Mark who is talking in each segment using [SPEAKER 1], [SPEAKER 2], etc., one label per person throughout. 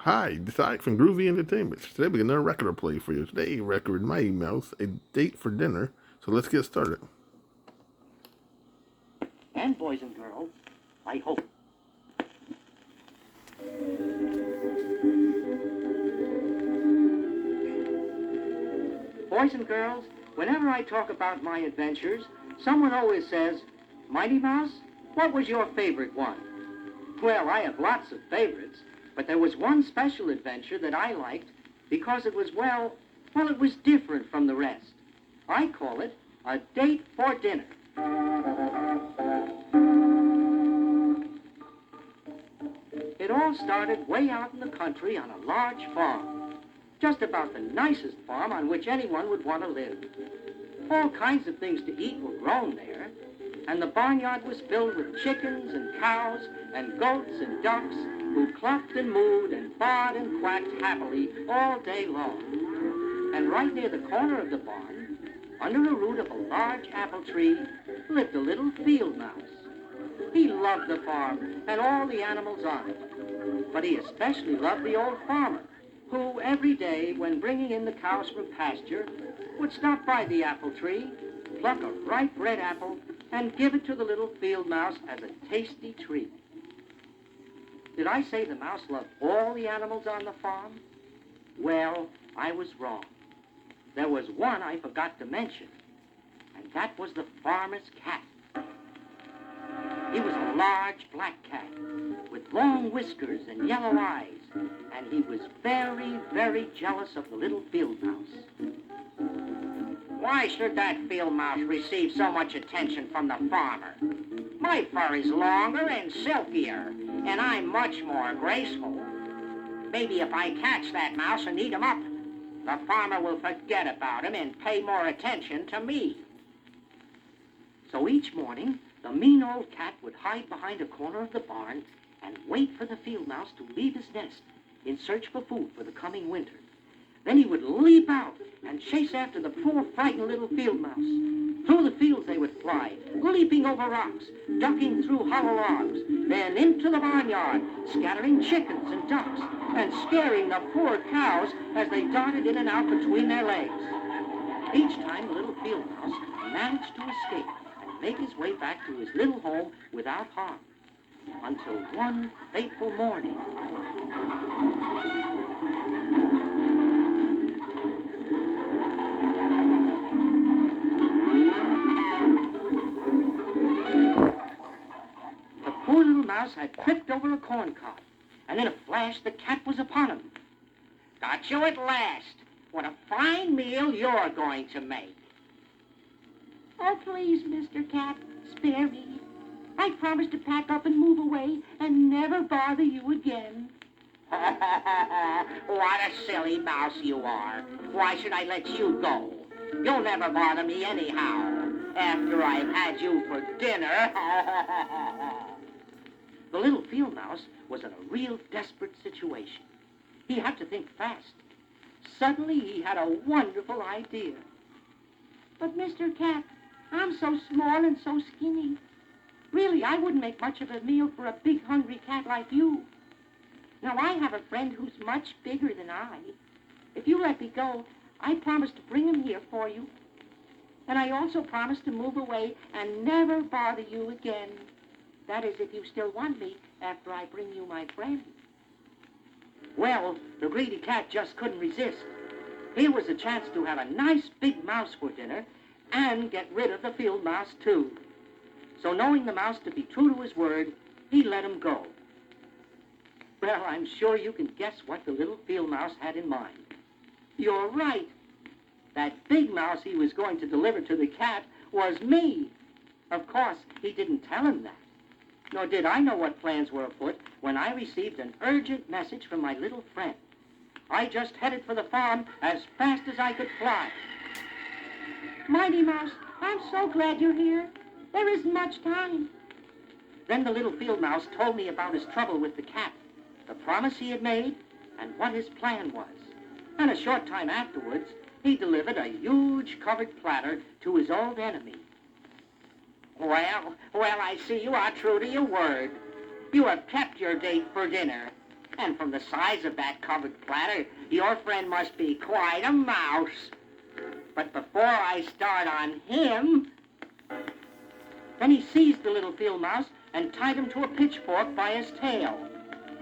[SPEAKER 1] Hi, this is Ike from Groovy Entertainment. Today we got another record to play for you. Today record Mighty Mouse, A Date for Dinner. So let's get started.
[SPEAKER 2] And boys and girls, I hope. Boys and girls, whenever I talk about my adventures, someone always says, Mighty Mouse, what was your favorite one? Well, I have lots of favorites, but there was one special adventure that I liked because it was, well, it was different from the rest. I call it A Date for Dinner. It all started way out in the country on a large farm. Just about the nicest farm on which anyone would want to live. All kinds of things to eat were grown there, and the barnyard was filled with chickens and cows and goats and ducks who clucked and mooed and baaed and quacked happily all day long. And right near the corner of the barn, under the root of a large apple tree, lived a little field mouse. He loved the farm and all the animals on it, but he especially loved the old farmer, who every day, when bringing in the cows from pasture, would stop by the apple tree, pluck a ripe red apple, and give it to the little field mouse as a tasty treat. Did I say the mouse loved all the animals on the farm? Well, I was wrong. There was one I forgot to mention, and that was the farmer's cat. He was a large black cat with long whiskers and yellow eyes, and he was very, very jealous of the little field mouse. Why should that field mouse receive so much attention from the farmer? My fur is longer and silkier, and I'm much more graceful. Maybe if I catch that mouse and eat him up, the farmer will forget about him and pay more attention to me. So each morning, the mean old cat would hide behind a corner of the barn and wait for the field mouse to leave his nest in search for food for the coming winter. Then he would leap out and chase after the poor frightened little field mouse. Through the fields they would fly, leaping over rocks, ducking through hollow logs, then into the barnyard, scattering chickens and ducks, and scaring the poor cows as they darted in and out between their legs. Each time the little field mouse managed to escape and make his way back to his little home without harm, until one fateful morning. The poor little mouse had tripped over a corn cob, and in a flash the cat was upon him. Got you at last. What a fine meal you're going to make.
[SPEAKER 3] Oh, please, Mr. Cat, spare me. I promise to pack up and move away and never bother you again.
[SPEAKER 2] What a silly mouse you are. Why should I let you go? You'll never bother me anyhow, after I've had you for dinner. The little field mouse was in a real desperate situation. He had to think fast. Suddenly he had a wonderful idea.
[SPEAKER 3] But, Mr. Cat, I'm so small and so skinny. Really, I wouldn't make much of a meal for a big, hungry cat like you. Now, I have a friend who's much bigger than I. If you let me go, I promise to bring him here for you. And I also promise to move away and never bother you again. That is, if you still want me after I bring you my friend.
[SPEAKER 2] Well, the greedy cat just couldn't resist. Here was a chance to have a nice big mouse for dinner and get rid of the field mouse, too. So knowing the mouse to be true to his word, he let him go. Well, I'm sure you can guess what the little field mouse had in mind. You're right. That big mouse he was going to deliver to the cat was me. Of course, he didn't tell him that. Nor did I know what plans were afoot when I received an urgent message from my little friend. I just headed for the farm as fast as I could fly.
[SPEAKER 3] Mighty Mouse, I'm so glad you're here. There isn't much time.
[SPEAKER 2] Then the little field mouse told me about his trouble with the cat, the promise he had made, and what his plan was. And a short time afterwards, he delivered a huge covered platter to his old enemy. Well, I see you are true to your word. You have kept your date for dinner. And from the size of that covered platter, your friend must be quite a mouse. But before I start on him... Then he seized the little field mouse and tied him to a pitchfork by his tail.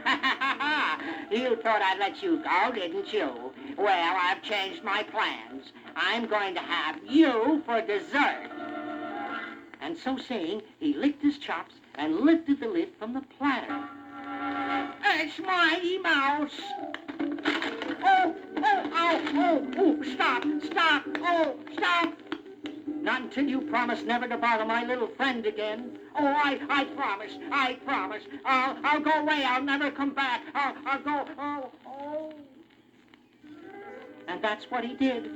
[SPEAKER 2] Ha ha ha ha! You thought I'd let you go, didn't you? Well, I've changed my plans. I'm going to have you for dessert. And so saying, he licked his chops and lifted the lid from the platter. It's Mighty Mouse! Oh, stop, oh, stop! Not until you promise never to bother my little friend again. Oh, I promise. I'll go away, I'll never come back. I'll go, oh. And that's what he did.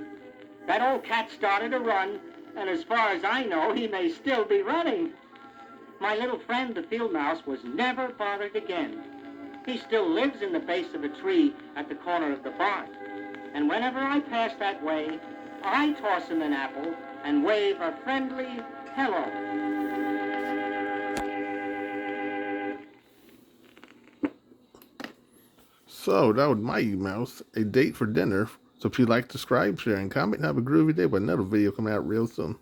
[SPEAKER 2] That old cat started to run, and as far as I know, he may still be running. My little friend, the field mouse, was never bothered again. He still lives in the base of a tree at the corner of the barn. And whenever I pass that way, I toss him an apple and wave a friendly hello.
[SPEAKER 1] So that was Mighty Mouse, a date for dinner. So if you like, subscribe, share, and comment, have a groovy day. But another video coming out real soon.